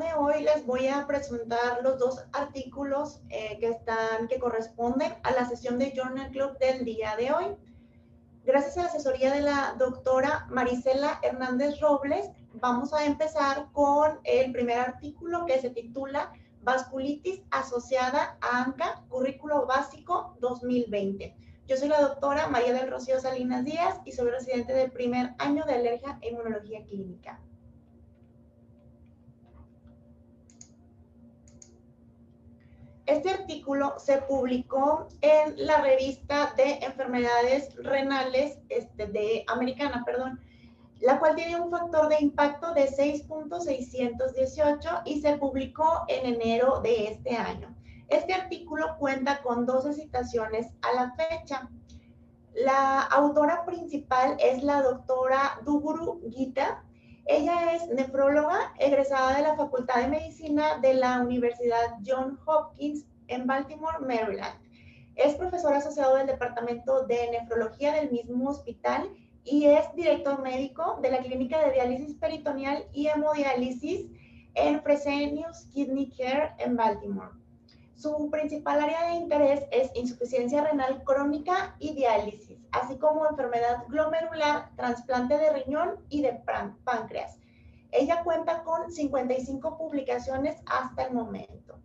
de hoy les voy a presentar los dos artículos que corresponden a la sesión de Journal Club del día de hoy. Gracias a la asesoría de la doctora Marisela Hernández Robles, vamos a empezar con el primer artículo que se titula Vasculitis asociada a ANCA, currículo básico 2020. Yo soy la doctora María del Rocío Salinas Díaz y soy residente del primer año de alergia e inmunología clínica. Este artículo se publicó en la revista de enfermedades renales americana, la cual tiene un factor de impacto de 6.618 y se publicó en enero de este año. Este artículo cuenta con 12 citaciones a la fecha. La autora principal es la doctora Duguru Gita. Ella es nefróloga, egresada de la Facultad de Medicina de la Universidad Johns Hopkins en Baltimore, Maryland. Es profesor asociado del Departamento de Nefrología del mismo hospital y es director médico de la Clínica de Diálisis Peritoneal y Hemodiálisis en Fresenius Kidney Care en Baltimore. Su principal área de interés es insuficiencia renal crónica y diálisis, así como enfermedad glomerular, trasplante de riñón y de páncreas. Ella cuenta con 55 publicaciones hasta el momento.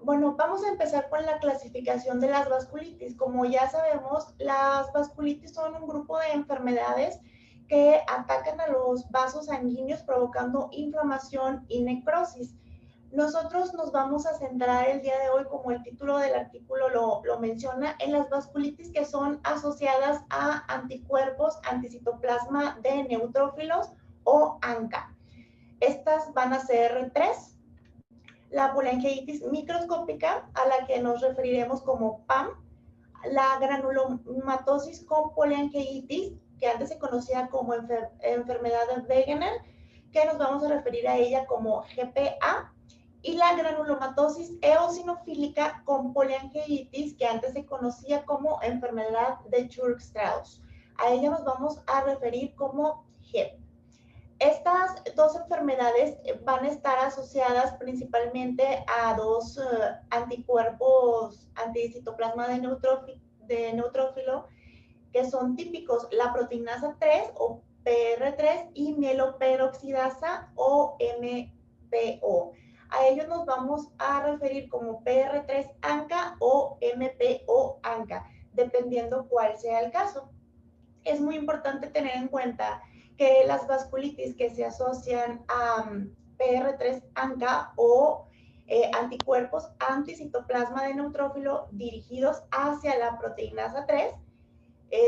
Bueno, vamos a empezar con la clasificación de las vasculitis. Como ya sabemos, las vasculitis son un grupo de enfermedades que atacan a los vasos sanguíneos provocando inflamación y necrosis. Nosotros nos vamos a centrar el día de hoy, como el título del artículo lo menciona, en las vasculitis que son asociadas a anticuerpos anticitoplasma de neutrófilos o ANCA. Estas van a ser tres: la poliangiitis microscópica, a la que nos referiremos como PAM, la granulomatosis con poliangiitis, que antes se conocía como enfermedad de Wegener, que nos vamos a referir a ella como GPA, y la granulomatosis eosinofílica con poliangiitis, que antes se conocía como enfermedad de Churg-Strauss. A ella nos vamos a referir como HEP. Estas dos enfermedades van a estar asociadas principalmente a dos anticuerpos anticitoplasma de neutrófilo que son típicos: la proteinasa 3 o PR3 y mieloperoxidasa o MPO. A ellos nos vamos a referir como PR3 ANCA o MPO ANCA, dependiendo cuál sea el caso. Es muy importante tener en cuenta que las vasculitis que se asocian a PR3 ANCA o anticuerpos anticitoplasma de neutrófilo dirigidos hacia la proteinasa 3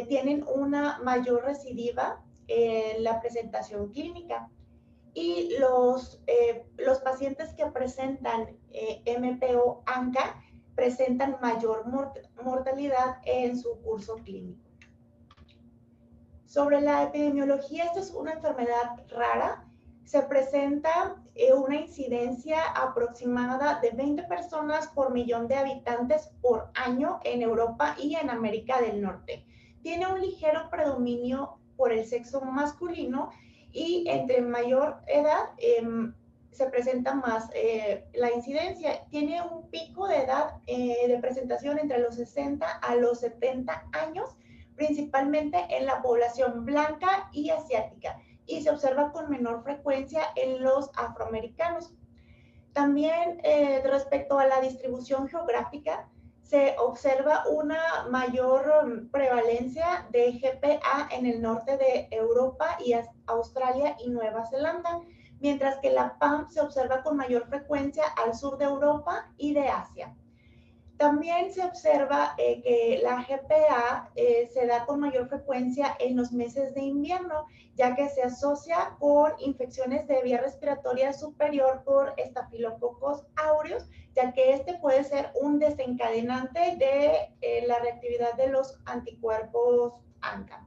tienen una mayor recidiva en la presentación clínica. Y los pacientes que presentan MPO ANCA presentan mayor mortalidad en su curso clínico. Sobre la epidemiología, esta es una enfermedad rara. Se presenta una incidencia aproximada de 20 personas por millón de habitantes por año en Europa y en América del Norte. Tiene un ligero predominio por el sexo masculino y entre mayor edad se presenta más la incidencia. Tiene un pico de edad de presentación entre los 60 a los 70 años, principalmente en la población blanca y asiática, y se observa con menor frecuencia en los afroamericanos. También respecto a la distribución geográfica, se observa una mayor prevalencia de GPA en el norte de Europa y Australia y Nueva Zelanda, mientras que la PAM se observa con mayor frecuencia al sur de Europa y de Asia. También se observa que la GPA se da con mayor frecuencia en los meses de invierno, ya que se asocia con infecciones de vía respiratoria superior por Staphylococcus aureus, ya que este puede ser un desencadenante de la reactividad de los anticuerpos ANCA.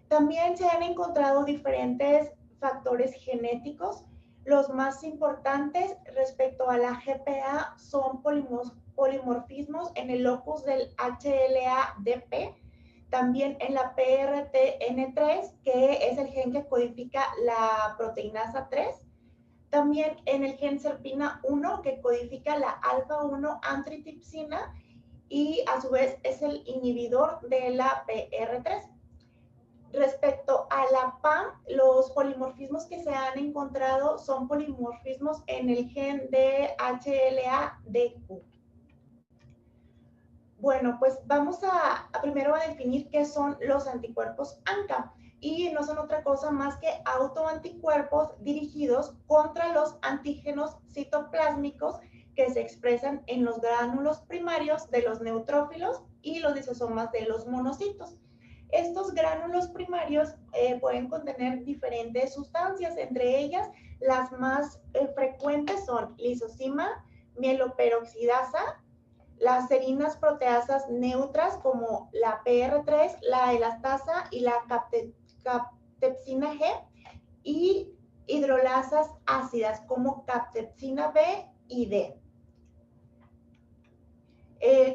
También se han encontrado diferentes factores genéticos. Los más importantes respecto a la GPA son polimorfismos en el locus del HLA-DP, también en la PRTN3, que es el gen que codifica la proteinasa 3, También en el gen SERPINA1, que codifica la alfa-1 antripsina y a su vez es el inhibidor de la PR3. Respecto a la PAM, los polimorfismos que se han encontrado son polimorfismos en el gen de HLA-DQ. Bueno, pues vamos primero a definir qué son los anticuerpos ANCA, y no son otra cosa más que autoanticuerpos dirigidos contra los antígenos citoplásmicos que se expresan en los gránulos primarios de los neutrófilos y los lisosomas de los monocitos. Estos gránulos primarios pueden contener diferentes sustancias, entre ellas las más frecuentes son lisozima, mieloperoxidasa, las serinas proteasas neutras como la PR3, la elastasa y la captepsina G, y hidrolasas ácidas como captepsina B y D.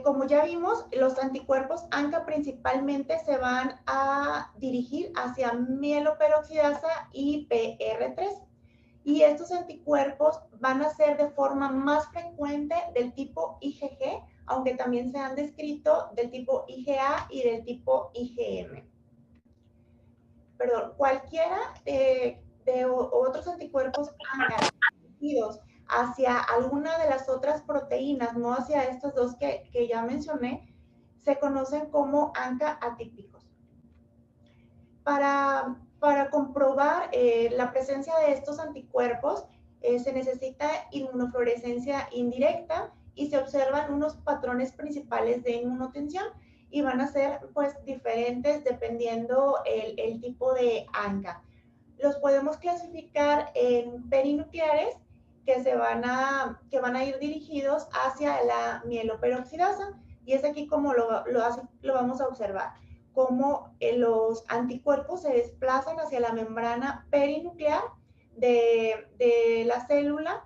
Como ya vimos, los anticuerpos ANCA principalmente se van a dirigir hacia mieloperoxidasa y PR3. Y estos anticuerpos van a ser de forma más frecuente del tipo IgG, aunque también se han descrito del tipo IgA y del tipo IgM. Perdón, cualquiera de otros anticuerpos ANCA dirigidos hacia alguna de las otras proteínas, no hacia estos dos que ya mencioné, se conocen como ANCA atípicos. Para comprobar la presencia de estos anticuerpos, se necesita inmunofluorescencia indirecta y se observan unos patrones principales de inmunotensión, y van a ser pues diferentes dependiendo el tipo de ANCA. Los podemos clasificar en perinucleares, que van a ir dirigidos hacia la mieloperoxidasa, y es aquí como lo vamos a observar, cómo los anticuerpos se desplazan hacia la membrana perinuclear de la célula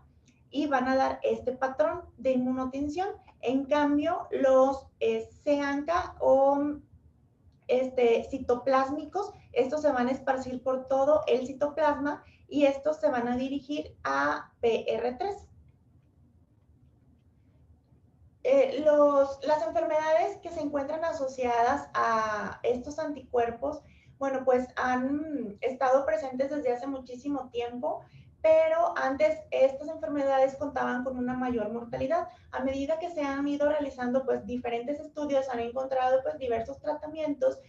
y van a dar este patrón de inmunotensión. En cambio, los C-ANCA o citoplásmicos, estos se van a esparcir por todo el citoplasma y estos se van a dirigir a PR3. Las enfermedades que se encuentran asociadas a estos anticuerpos, bueno, pues han estado presentes desde hace muchísimo tiempo, pero antes estas enfermedades contaban con una mayor mortalidad. A medida que se han ido realizando pues diferentes estudios, han encontrado pues diversos tratamientos,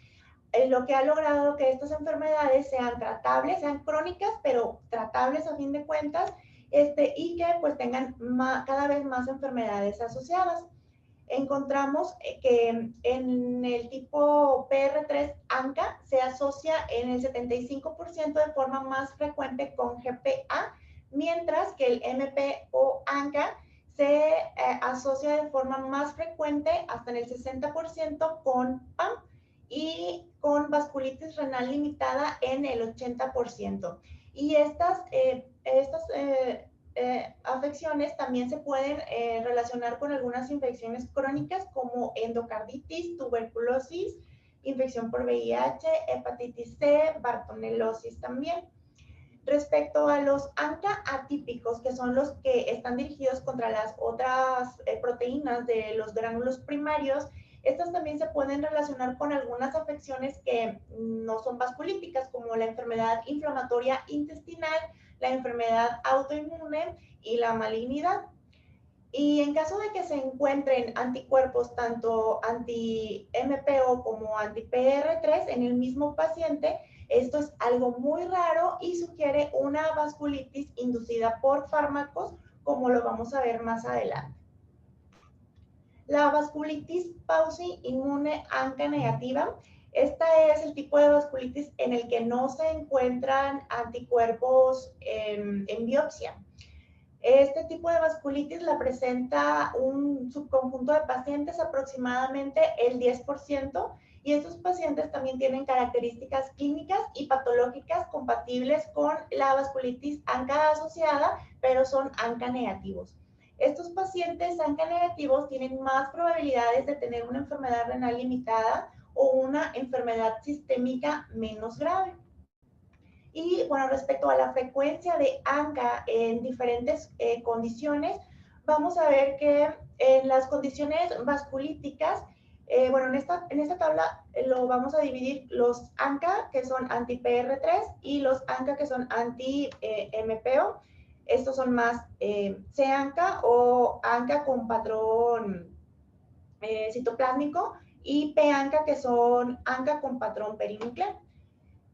lo que ha logrado que estas enfermedades sean tratables, sean crónicas, pero tratables a fin de cuentas, y que pues tengan cada vez más enfermedades asociadas. Encontramos que en el tipo PR3 ANCA se asocia en el 75% de forma más frecuente con GPA, mientras que el MP o ANCA se asocia de forma más frecuente, hasta en el 60%, con PAM, y con vasculitis renal limitada en el 80%. Y estas afecciones también se pueden relacionar con algunas infecciones crónicas como endocarditis, tuberculosis, infección por VIH, hepatitis C, bartonelosis también. Respecto a los ANCA atípicos, que son los que están dirigidos contra las otras proteínas de los gránulos primarios, estas también se pueden relacionar con algunas afecciones que no son vasculíticas, como la enfermedad inflamatoria intestinal, la enfermedad autoinmune y la malignidad. Y en caso de que se encuentren anticuerpos tanto anti-MPO como anti-PR3 en el mismo paciente, esto es algo muy raro y sugiere una vasculitis inducida por fármacos, como lo vamos a ver más adelante. La vasculitis Pauci inmune ANCA negativa, esta es el tipo de vasculitis en el que no se encuentran anticuerpos en biopsia. Este tipo de vasculitis la presenta un subconjunto de pacientes, aproximadamente el 10%, y estos pacientes también tienen características clínicas y patológicas compatibles con la vasculitis ANCA asociada, pero son ANCA negativos. Estos pacientes ANCA negativos tienen más probabilidades de tener una enfermedad renal limitada o una enfermedad sistémica menos grave. Y bueno, respecto a la frecuencia de ANCA en diferentes condiciones, vamos a ver que en las condiciones vasculíticas, bueno, en esta tabla lo vamos a dividir los ANCA, que son anti-PR3, y los ANCA, que son anti-MPO. Estos son más C-ANCA o ANCA con patrón citoplásmico, y P-ANCA, que son ANCA con patrón perinuclear.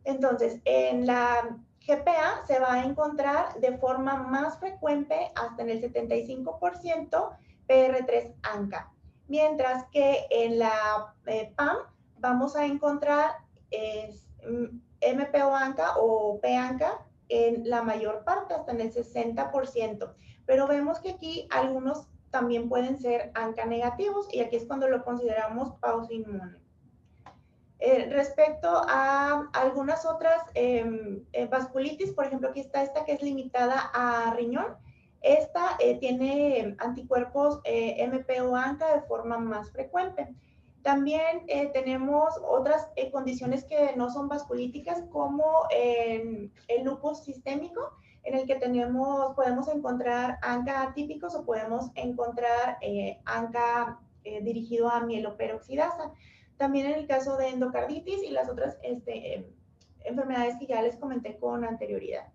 Entonces, en la GPA se va a encontrar de forma más frecuente, hasta en el 75%, PR3 ANCA, mientras que en la PAM vamos a encontrar MPO ANCA o P ANCA en la mayor parte, hasta en el 60%. Pero vemos que aquí algunos también pueden ser ANCA negativos, y aquí es cuando lo consideramos pausa inmune. Respecto a algunas otras vasculitis, por ejemplo, aquí está esta que es limitada a riñón. Esta tiene anticuerpos MPO ANCA de forma más frecuente. También tenemos otras condiciones que no son vasculíticas, como el lupus sistémico, en el que podemos encontrar ANCA atípicos, o podemos encontrar ANCA dirigido a mieloperoxidasa. También en el caso de endocarditis y las otras enfermedades que ya les comenté con anterioridad.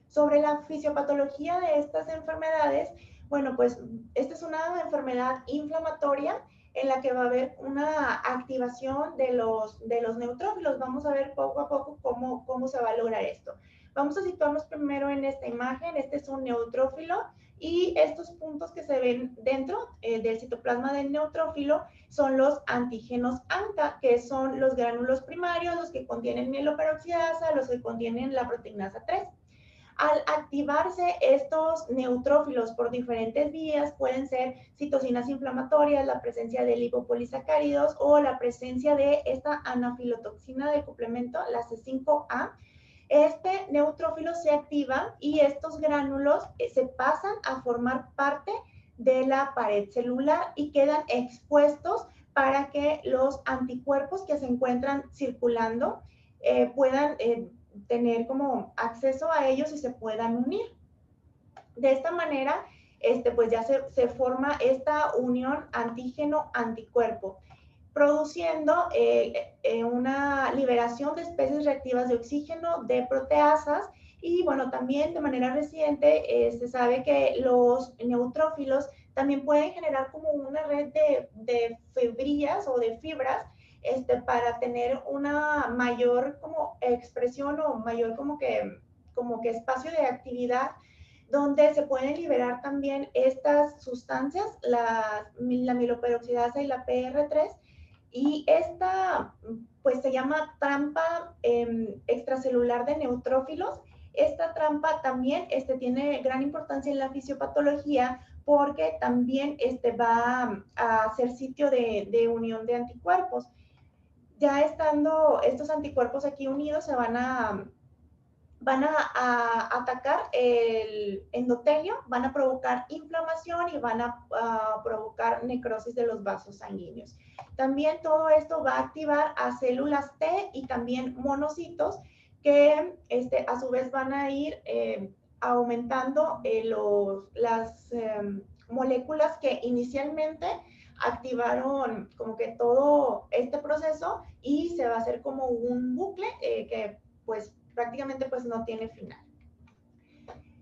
Sobre la fisiopatología de estas enfermedades, bueno, pues esta es una enfermedad inflamatoria en la que va a haber una activación de los neutrófilos. Vamos a ver poco a poco cómo se va a lograr esto. Vamos a situarnos primero en esta imagen. Este es un neutrófilo, y estos puntos que se ven dentro del citoplasma del neutrófilo son los antígenos ANCA, que son los gránulos primarios, los que contienen mieloperoxidasa, los que contienen la proteinasa 3. Al activarse estos neutrófilos por diferentes vías, pueden ser citocinas inflamatorias, la presencia de lipopolisacáridos, o la presencia de esta anafilotoxina del complemento, la C5A. Este neutrófilo se activa y estos gránulos se pasan a formar parte de la pared celular y quedan expuestos para que los anticuerpos que se encuentran circulando puedan tener como acceso a ellos y se puedan unir. De esta manera, pues ya se forma esta unión antígeno-anticuerpo, produciendo una liberación de especies reactivas de oxígeno, de proteasas. Y bueno, también de manera reciente se sabe que los neutrófilos también pueden generar como una red de fibrillas o de fibras para tener una mayor como expresión, o mayor como que espacio de actividad, donde se pueden liberar también estas sustancias, la mieloperoxidasa y la PR3. Y esta, pues se llama trampa extracelular de neutrófilos. Esta trampa también tiene gran importancia en la fisiopatología, porque también va a ser sitio de unión de anticuerpos. Ya estando estos anticuerpos aquí unidos, van a atacar el endotelio, van a provocar inflamación y van a provocar necrosis de los vasos sanguíneos. También todo esto va a activar a células T y también monocitos, que a su vez van a ir aumentando las moléculas que inicialmente activaron como que todo este proceso, y se va a hacer como un bucle que pues prácticamente pues no tiene final.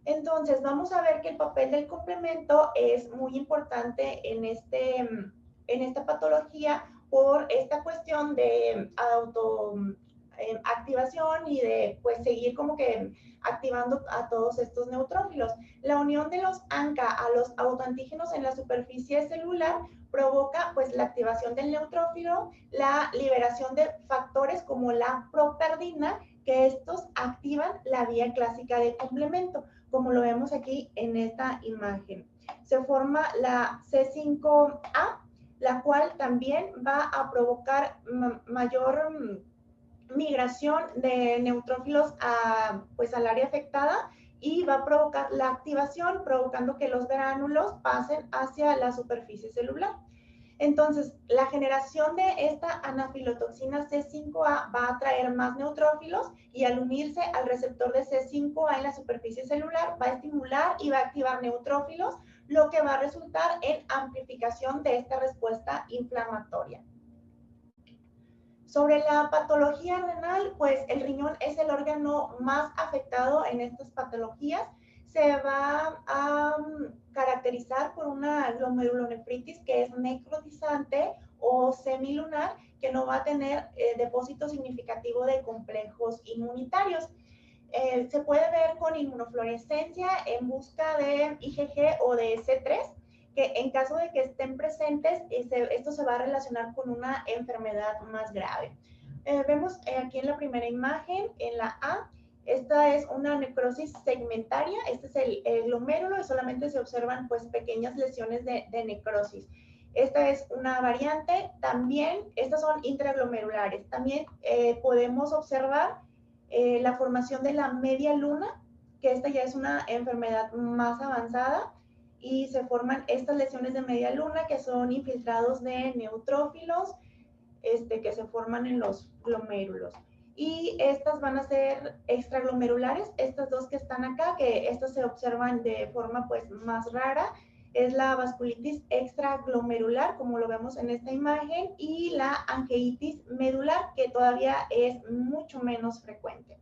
Entonces vamos a ver que el papel del complemento es muy importante en esta patología, por esta cuestión de autoactivación y de pues seguir como que activando a todos estos neutrófilos. La unión de los ANCA a los autoantígenos en la superficie celular provoca pues la activación del neutrófilo, la liberación de factores como la properdina, que estos activan la vía clásica de complemento, como lo vemos aquí en esta imagen. Se forma la C5A, la cual también va a provocar mayor migración de neutrófilos pues al área afectada, y va a provocar la activación, provocando que los gránulos pasen hacia la superficie celular. Entonces, la generación de esta anafilotoxina C5A va a atraer más neutrófilos y al unirse al receptor de C5A en la superficie celular va a estimular y va a activar neutrófilos, lo que va a resultar en amplificación de esta respuesta inflamatoria. Sobre la patología renal, pues el riñón es el órgano más afectado en estas patologías. Se va a caracterizar por una glomerulonefritis que es necrotizante o semilunar, que no va a tener depósito significativo de complejos inmunitarios. Se puede ver con inmunofluorescencia en busca de IgG o de C3, que en caso de que estén presentes, esto se va a relacionar con una enfermedad más grave. Vemos aquí en la primera imagen, en la A, esta es una necrosis segmentaria, este es el glomérulo y solamente se observan pues pequeñas lesiones de necrosis. Esta es una variante, también estas son intraglomerulares. También podemos observar la formación de la media luna, que esta ya es una enfermedad más avanzada, y se forman estas lesiones de media luna que son infiltrados de neutrófilos que se forman en los glomérulos. Y estas van a ser extraglomerulares, estas dos que están acá, que estas se observan de forma pues más rara, es la vasculitis extraglomerular, como lo vemos en esta imagen, y la angeitis medular, que todavía es mucho menos frecuente.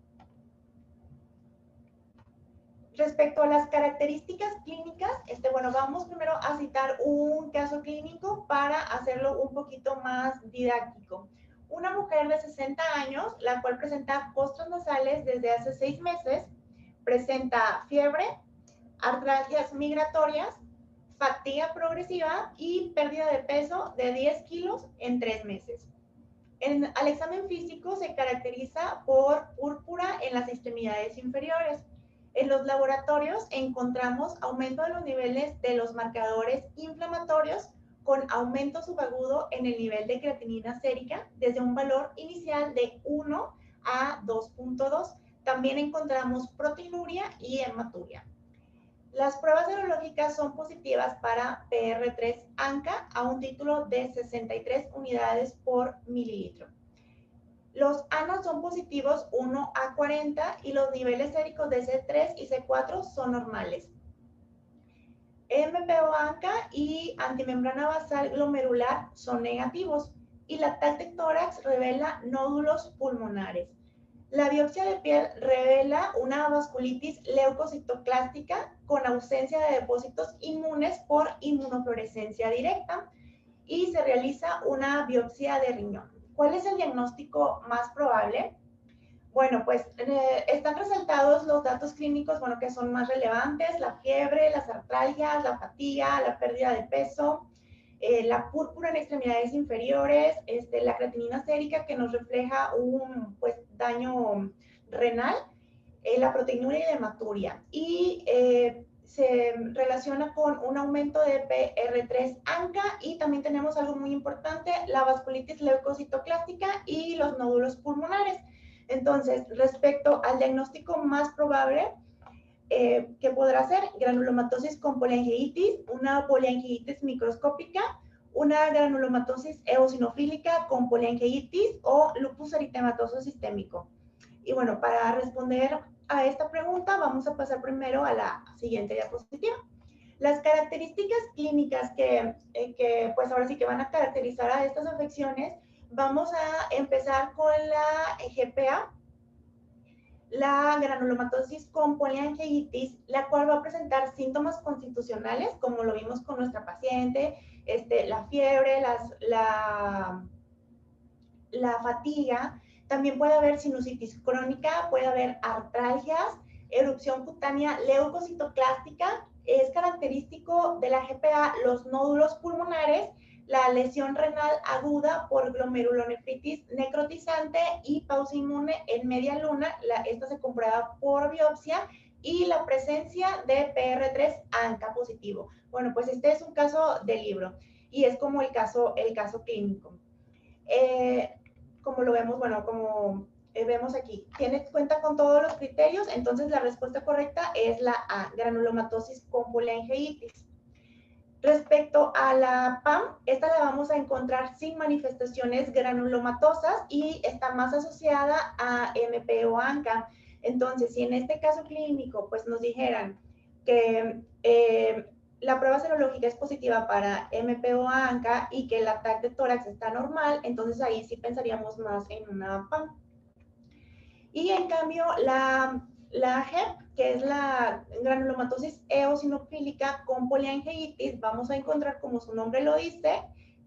Respecto a las características clínicas, bueno, vamos primero a citar un caso clínico para hacerlo un poquito más didáctico. Una mujer de 60 años, la cual presenta costras nasales desde hace 6 meses, presenta fiebre, artralgias migratorias, fatiga progresiva y pérdida de peso de 10 kilos en 3 meses. Al examen físico se caracteriza por púrpura en las extremidades inferiores. En los laboratorios encontramos aumento de los niveles de los marcadores inflamatorios con aumento subagudo en el nivel de creatinina sérica desde un valor inicial de 1 a 2.2. También encontramos proteinuria y hematuria. Las pruebas serológicas son positivas para PR3 ANCA a un título de 63 unidades por mililitro. Los ANA son positivos 1 a 40 y los niveles séricos de C3 y C4 son normales. MPO ANCA y antimembrana basal glomerular son negativos y la TAC de tórax revela nódulos pulmonares. La biopsia de piel revela una vasculitis leucocitoclástica con ausencia de depósitos inmunes por inmunofluorescencia directa y se realiza una biopsia de riñón. ¿Cuál es el diagnóstico más probable? Bueno, pues están resaltados los datos clínicos, bueno, que son más relevantes: la fiebre, las artralgias, la fatiga, la pérdida de peso, la púrpura en extremidades inferiores, la creatinina sérica que nos refleja un daño renal, la proteinuria y la hematuria. Y se relaciona con un aumento de PR3 ANCA y también tenemos algo muy importante, la vasculitis leucocitoclástica y los nódulos pulmonares. Entonces, respecto al diagnóstico más probable, ¿qué podrá ser? Granulomatosis con poliangeitis, una poliangeitis microscópica, una granulomatosis eosinofílica con poliangeitis o lupus eritematoso sistémico. Y bueno, para responder a esta pregunta, vamos a pasar primero a la siguiente diapositiva. Las características clínicas que pues ahora sí que van a caracterizar a estas afecciones, vamos a empezar con la GPA, la granulomatosis con poliangeitis, la cual va a presentar síntomas constitucionales, como lo vimos con nuestra paciente, la fiebre, la fatiga. También puede haber sinusitis crónica, puede haber artralgias, erupción cutánea leucocitoclástica. Es característico de la GPA los nódulos pulmonares, la lesión renal aguda por glomerulonefritis necrotizante y pausa inmune en media luna. Esta se comprueba por biopsia, y la presencia de PR3 ANCA positivo. Bueno, pues este es un caso de libro y es como el caso clínico. Como lo vemos, bueno, como vemos aquí, cuenta con todos los criterios, entonces la respuesta correcta es la A, granulomatosis con poliangeitis. Respecto a la PAM, esta la vamos a encontrar sin manifestaciones granulomatosas y está más asociada a MPO ANCA. Entonces, si en este caso clínico, pues nos dijeran que la prueba serológica es positiva para MPO ANCA y que el TAC de tórax está normal, entonces ahí sí pensaríamos más en una PAM. Y en cambio, la HEP, que es la granulomatosis eosinofílica con poliangeitis, vamos a encontrar, como su nombre lo dice,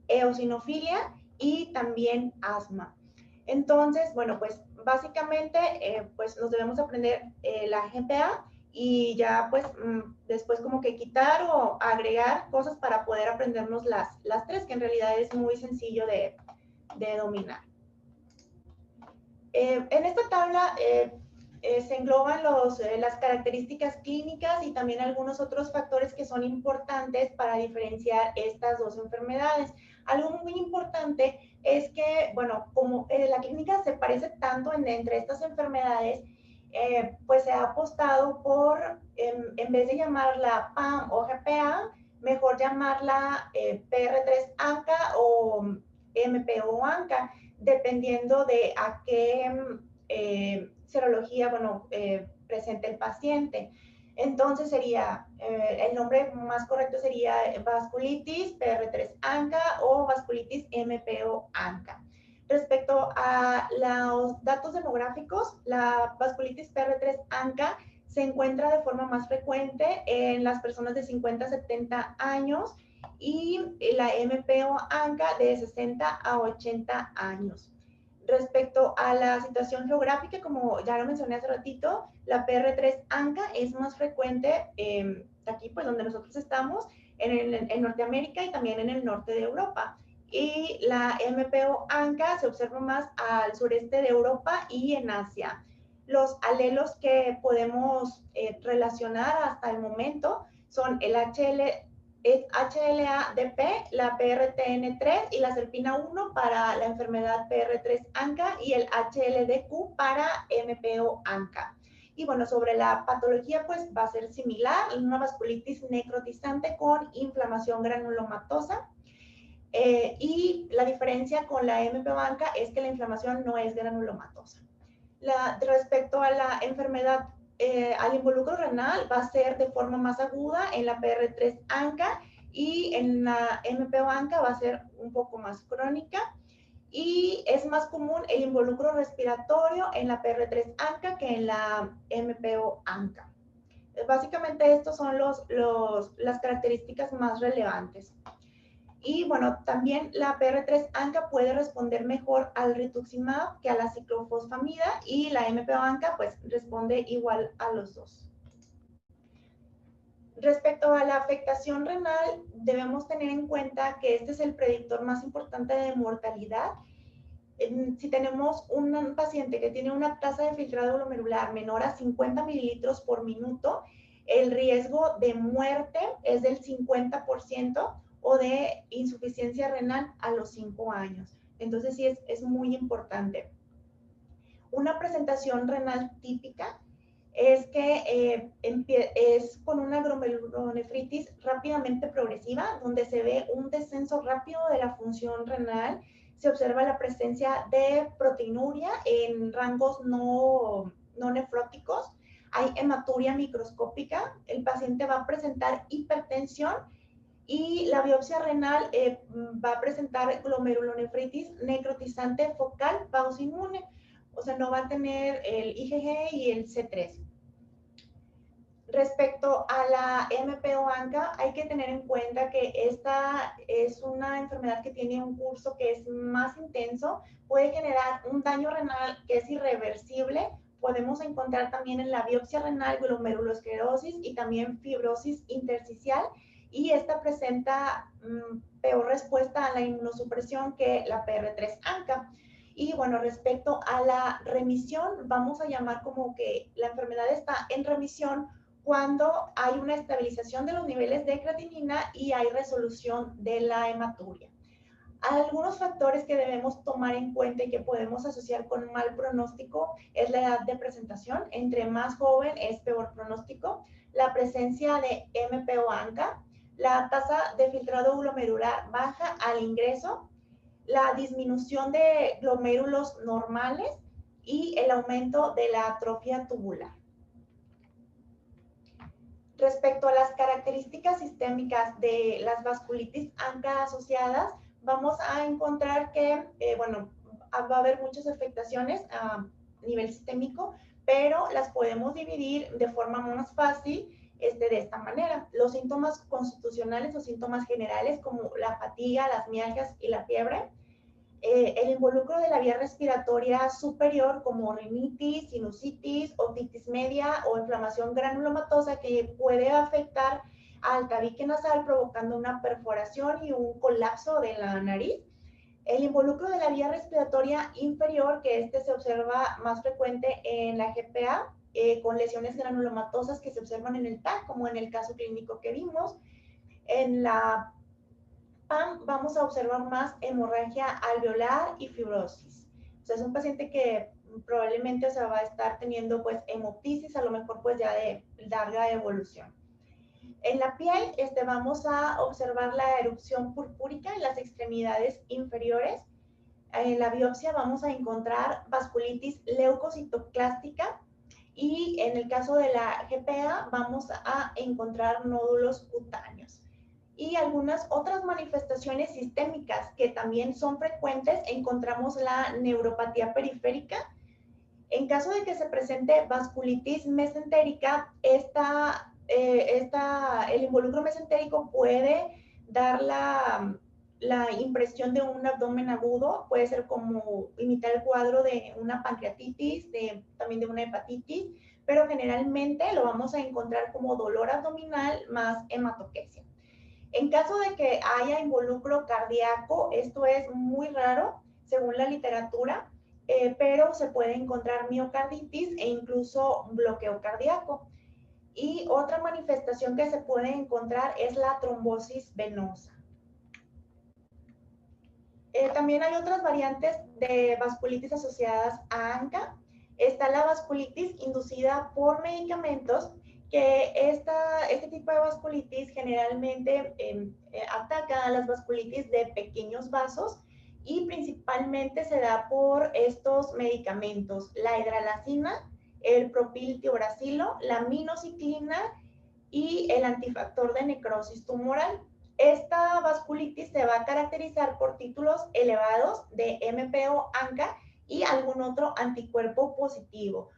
eosinofilia y también asma. Entonces, bueno, pues básicamente pues nos debemos aprender la GPA y ya pues después como que quitar o agregar cosas para poder aprendernos las tres, que en realidad es muy sencillo de dominar. En esta tabla se engloban las características clínicas y también algunos otros factores que son importantes para diferenciar estas dos enfermedades. Algo muy importante es que, bueno, como la clínica se parece tanto entre estas enfermedades, pues se ha apostado por, en vez de llamarla PAM o GPA, mejor llamarla PR3-ANCA o MPO-ANCA, dependiendo de a qué serología, bueno, presenta el paciente. Entonces sería, el nombre más correcto sería vasculitis PR3-ANCA o vasculitis MPO-ANCA. Respecto a los datos demográficos, la vasculitis PR3-ANCA se encuentra de forma más frecuente en las personas de 50 a 70 años y la MPO-ANCA de 60 a 80 años. Respecto a la situación geográfica, como ya lo mencioné hace ratito, la PR3-ANCA es más frecuente aquí, pues donde nosotros estamos, en Norteamérica y también en el norte de Europa. Y la MPO-ANCA se observa más al sureste de Europa y en Asia. Los alelos que podemos relacionar hasta el momento son el HLA-DP, la PRTN3 y la SERPINA1 para la enfermedad PR3-ANCA y el HLDQ para MPO-ANCA. Y bueno, sobre la patología, pues va a ser similar, una vasculitis necrotizante con inflamación granulomatosa. Y la diferencia con la MPO-ANCA es que la inflamación no es granulomatosa. Respecto a la enfermedad al involucro renal, va a ser de forma más aguda en la PR3-ANCA y en la MPO-ANCA va a ser un poco más crónica. Y es más común el involucro respiratorio en la PR3-ANCA que en la MPO-ANCA. Básicamente estos son las características más relevantes. Y bueno, también la PR3-ANCA puede responder mejor al rituximab que a la ciclofosfamida y la MPO-ANCA pues responde igual a los dos. Respecto a la afectación renal, debemos tener en cuenta que este es el predictor más importante de mortalidad. Si tenemos un paciente que tiene una tasa de filtrado glomerular menor a 50 mililitros por minuto, el riesgo de muerte es del 50% o de insuficiencia renal a los 5 años. Entonces sí es muy importante. Una presentación renal típica es que es con una glomerulonefritis rápidamente progresiva, donde se ve un descenso rápido de la función renal, se observa la presencia de proteinuria en rangos no nefróticos, hay hematuria microscópica, el paciente va a presentar hipertensión y la biopsia renal va a presentar glomerulonefritis necrotizante focal pausinmune, o sea, no va a tener el IgG y el C3. Respecto a la MPO-ANCA, hay que tener en cuenta que esta es una enfermedad que tiene un curso que es más intenso, puede generar un daño renal que es irreversible. Podemos encontrar también en la biopsia renal glomerulosclerosis y también fibrosis intersticial, y esta presenta peor respuesta a la inmunosupresión que la PR3-ANCA. Y bueno, respecto a la remisión, vamos a llamar como que la enfermedad está en remisión cuando hay una estabilización de los niveles de creatinina y hay resolución de la hematuria. Algunos factores que debemos tomar en cuenta y que podemos asociar con mal pronóstico es la edad de presentación. Entre más joven es peor pronóstico. La presencia de MPO-ANCA, la tasa de filtrado glomerular baja al ingreso, la disminución de glomérulos normales y el aumento de la atrofia tubular. Respecto a las características sistémicas de las vasculitis ANCA asociadas, vamos a encontrar que, bueno, va a haber muchas afectaciones a nivel sistémico, pero las podemos dividir de forma más fácil de esta manera. Los síntomas constitucionales o síntomas generales como la fatiga, las mialgias y la fiebre. El involucro de la vía respiratoria superior como rinitis, sinusitis, otitis media o inflamación granulomatosa que puede afectar al tabique nasal provocando una perforación y un colapso de la nariz. El involucro de la vía respiratoria inferior, que se observa más frecuente en la GPA, con lesiones granulomatosas que se observan en el TAC, como en el caso clínico que vimos. En la PAM vamos a observar más hemorragia alveolar y fibrosis. O sea, es un paciente que probablemente va a estar teniendo pues hemoptisis, a lo mejor pues ya de larga evolución. En la piel vamos a observar la erupción purpúrica en las extremidades inferiores. En la biopsia vamos a encontrar vasculitis leucocitoclástica y en el caso de la GPA vamos a encontrar nódulos cutáneos. Y algunas otras manifestaciones sistémicas que también son frecuentes, encontramos la neuropatía periférica. En caso de que se presente vasculitis mesentérica, el involucro mesentérico puede dar la impresión de un abdomen agudo, puede ser como imitar el cuadro de una pancreatitis, también de una hepatitis, pero generalmente lo vamos a encontrar como dolor abdominal más hematoquesia. En caso de que haya involucro cardíaco, esto es muy raro según la literatura, pero se puede encontrar miocarditis e incluso bloqueo cardíaco. Y otra manifestación que se puede encontrar es la trombosis venosa. También hay otras variantes de vasculitis asociadas a ANCA. Está la vasculitis inducida por medicamentos, que este tipo de vasculitis generalmente ataca a las vasculitis de pequeños vasos y principalmente se da por estos medicamentos, la hidralazina, el propiltiuracilo, la minoxicilina y el antifactor de necrosis tumoral. Esta vasculitis se va a caracterizar por títulos elevados de MPO-ANCA y algún otro anticuerpo positivo.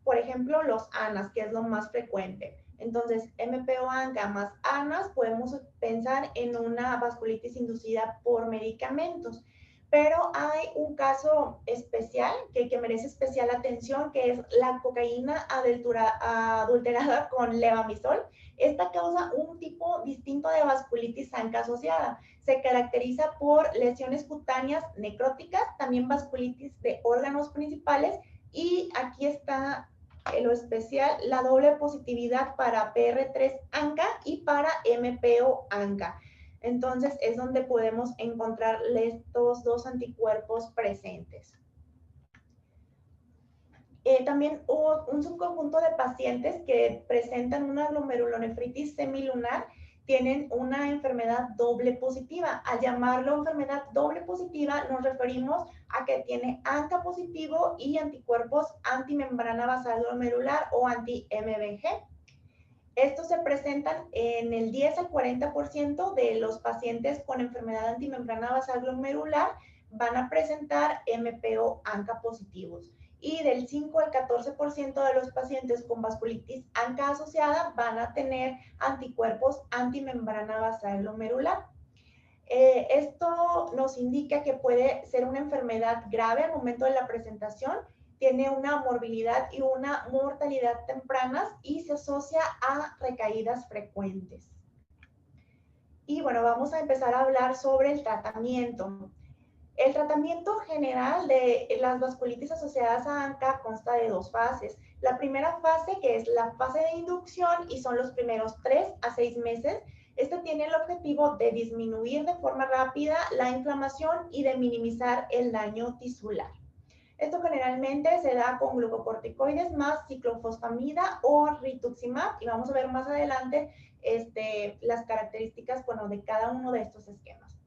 Por ejemplo, los ANAS, que es lo más frecuente. Entonces, MPO-ANCA más ANAS, podemos pensar en una vasculitis inducida por medicamentos. Pero hay un caso especial que merece especial atención, que es la cocaína adulterada con levamisol. Esta causa un tipo distinto de vasculitis ANCA asociada. Se caracteriza por lesiones cutáneas necróticas, también vasculitis de órganos principales, y aquí está lo especial, la doble positividad para PR3 ANCA y para MPO ANCA. Entonces es donde podemos encontrar estos dos anticuerpos presentes. También hubo un subconjunto de pacientes que presentan una glomerulonefritis semilunar, tienen una enfermedad doble positiva. Al llamarlo enfermedad doble positiva, nos referimos a que tiene ANCA positivo y anticuerpos antimembrana basal glomerular o anti-MBG. Estos se presentan en el 10 al 40% de los pacientes con enfermedad antimembrana basal glomerular, van a presentar MPO ANCA positivos. Y del 5 al 14% de los pacientes con vasculitis ANCA asociada van a tener anticuerpos antimembrana basal glomerular. Esto nos indica que puede ser una enfermedad grave al momento de la presentación, tiene una morbilidad y una mortalidad tempranas y se asocia a recaídas frecuentes. Y bueno, vamos a empezar a hablar sobre el tratamiento. El tratamiento general de las vasculitis asociadas a ANCA consta de dos fases. La primera fase, que es la fase de inducción, y son los primeros 3 a 6 meses. Este tiene el objetivo de disminuir de forma rápida la inflamación y de minimizar el daño tisular. Esto generalmente se da con glucocorticoides más ciclofosfamida o rituximab, y vamos a ver más adelante las características, bueno, de cada uno de estos esquemas.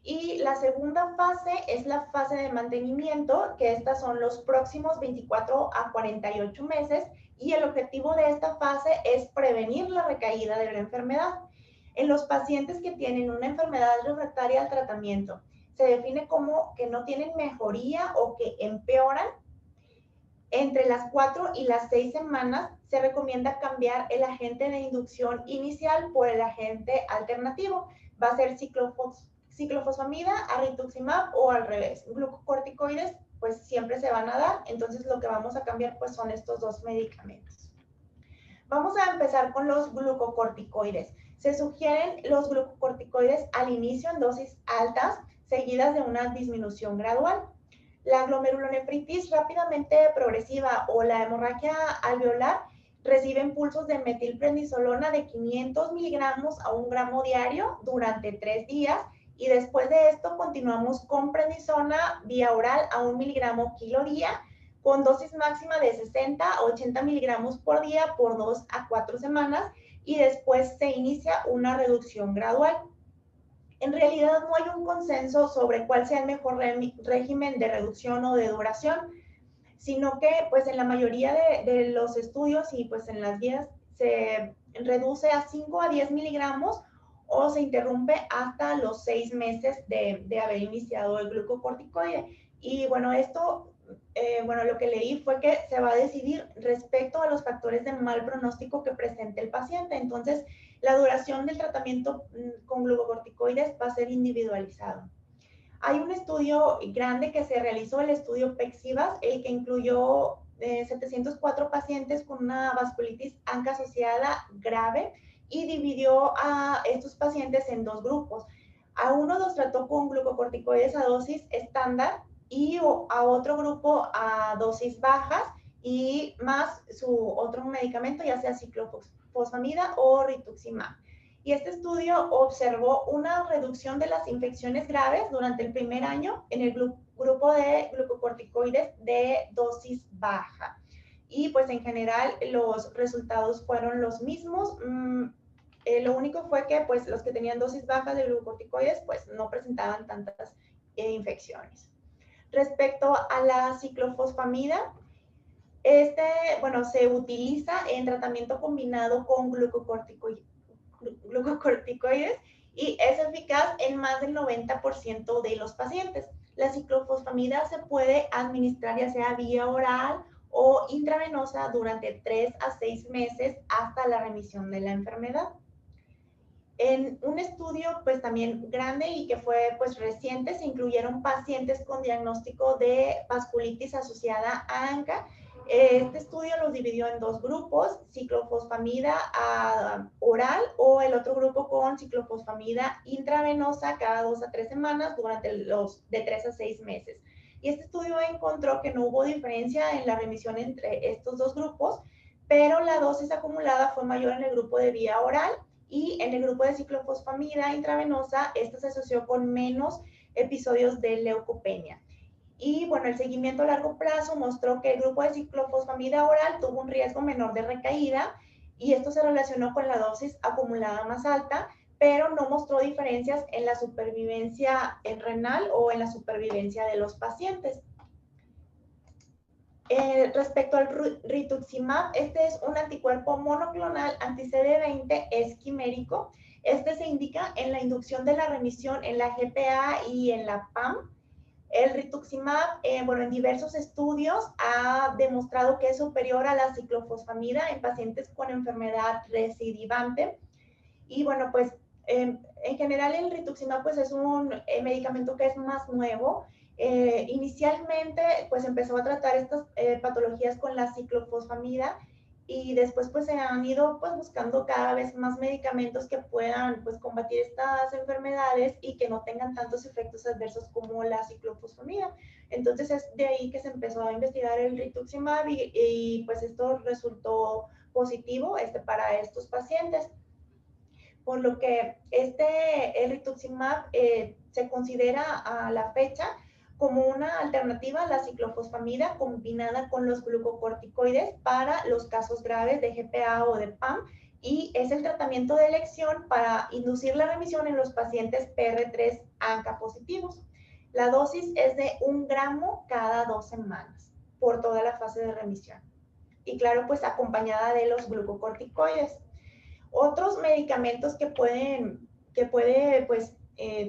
Y la segunda fase es la fase de mantenimiento, que estas son los próximos 24 a 48 meses, y el objetivo de esta fase es prevenir la recaída de la enfermedad. En los pacientes que tienen una enfermedad refractaria al tratamiento, se define como que no tienen mejoría o que empeoran. Entre las 4 y las 6 semanas se recomienda cambiar el agente de inducción inicial por el agente alternativo. Va a ser ciclofosfamida, rituximab o al revés. Glucocorticoides pues siempre se van a dar, entonces lo que vamos a cambiar pues son estos dos medicamentos. Vamos a empezar con los glucocorticoides. Se sugieren los glucocorticoides al inicio en dosis altas, seguidas de una disminución gradual. La glomerulonefritis rápidamente progresiva o la hemorragia alveolar reciben pulsos de metilprednisolona de 500 miligramos a 1 gramo diario durante 3 días, y después de esto continuamos con prednisona vía oral a 1 miligramo kilo día, con dosis máxima de 60 a 80 miligramos por día por 2 a 4 semanas, y después se inicia una reducción gradual. En realidad no hay un consenso sobre cuál sea el mejor régimen de reducción o de duración, sino que pues en la mayoría de los estudios y pues en las guías se reduce a 5 a 10 miligramos o se interrumpe hasta los 6 meses de haber iniciado el glucocorticoide. Y bueno, esto, lo que leí fue que se va a decidir respecto a los factores de mal pronóstico que presente el paciente. Entonces, la duración del tratamiento con glucocorticoides va a ser individualizado. Hay un estudio grande que se realizó, el estudio PEXIVAS, el que incluyó 704 pacientes con una vasculitis ANCA asociada grave, y dividió a estos pacientes en dos grupos. A uno los trató con glucocorticoides a dosis estándar y a otro grupo a dosis bajas y más su otro medicamento, ya sea ciclofosfamida o rituximab. Y este estudio observó una reducción de las infecciones graves durante el primer año en el grupo de glucocorticoides de dosis baja. Y pues en general los resultados fueron los mismos. Lo único fue que pues los que tenían dosis bajas de glucocorticoides pues no presentaban tantas infecciones. Respecto a la ciclofosfamida, se utiliza en tratamiento combinado con glucocorticoides y es eficaz en más del 90% de los pacientes. La ciclofosfamida se puede administrar ya sea vía oral o intravenosa durante 3 a 6 meses hasta la remisión de la enfermedad. En un estudio pues también grande y que fue pues reciente, se incluyeron pacientes con diagnóstico de vasculitis asociada a ANCA. Este estudio los dividió en dos grupos, ciclofosfamida oral o el otro grupo con ciclofosfamida intravenosa cada 2 a 3 semanas durante los de 3 a 6 meses. Y este estudio encontró que no hubo diferencia en la remisión entre estos dos grupos, pero la dosis acumulada fue mayor en el grupo de vía oral, y en el grupo de ciclofosfamida intravenosa, esta se asoció con menos episodios de leucopenia. Y bueno, el seguimiento a largo plazo mostró que el grupo de ciclofosfamida oral tuvo un riesgo menor de recaída, y esto se relacionó con la dosis acumulada más alta, pero no mostró diferencias en la supervivencia renal o en la supervivencia de los pacientes. Respecto al rituximab, este es un anticuerpo monoclonal anti-CD20, es quimérico. Este se indica en la inducción de la remisión en la GPA y en la PAM. El rituximab, en diversos estudios ha demostrado que es superior a la ciclofosfamida en pacientes con enfermedad recidivante. Y bueno, pues en general el rituximab pues es un medicamento que es más nuevo. Inicialmente pues empezó a tratar estas patologías con la ciclofosfamida, y después pues se han ido pues buscando cada vez más medicamentos que puedan pues combatir estas enfermedades y que no tengan tantos efectos adversos como la ciclofosfamida. Entonces es de ahí que se empezó a investigar el rituximab, y pues esto resultó positivo para estos pacientes. Por lo que el rituximab se considera a la fecha como una alternativa la ciclofosfamida combinada con los glucocorticoides para los casos graves de GPA o de PAM, y es el tratamiento de elección para inducir la remisión en los pacientes PR3 ANCA positivos. La dosis es de 1 gramo cada 2 semanas por toda la fase de remisión. Y claro, pues acompañada de los glucocorticoides. Otros medicamentos que puede pues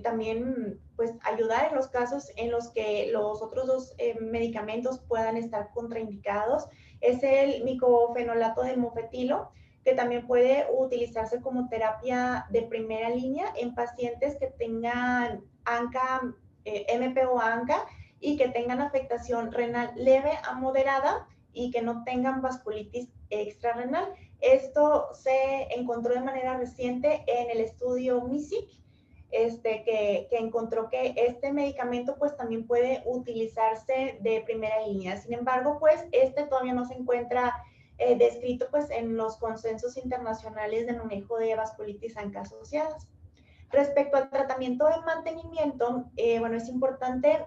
también pues ayudar en los casos en los que los otros dos medicamentos puedan estar contraindicados es el micofenolato de mofetilo, que también puede utilizarse como terapia de primera línea en pacientes que tengan ANCA, MPO ANCA, y que tengan afectación renal leve a moderada y que no tengan vasculitis extrarrenal. Esto se encontró de manera reciente en el estudio MISIC, que encontró que este medicamento pues también puede utilizarse de primera línea. Sin embargo, pues todavía no se encuentra descrito pues en los consensos internacionales de manejo de vasculitis ANCA asociadas. Respecto al tratamiento de mantenimiento, bueno, es importante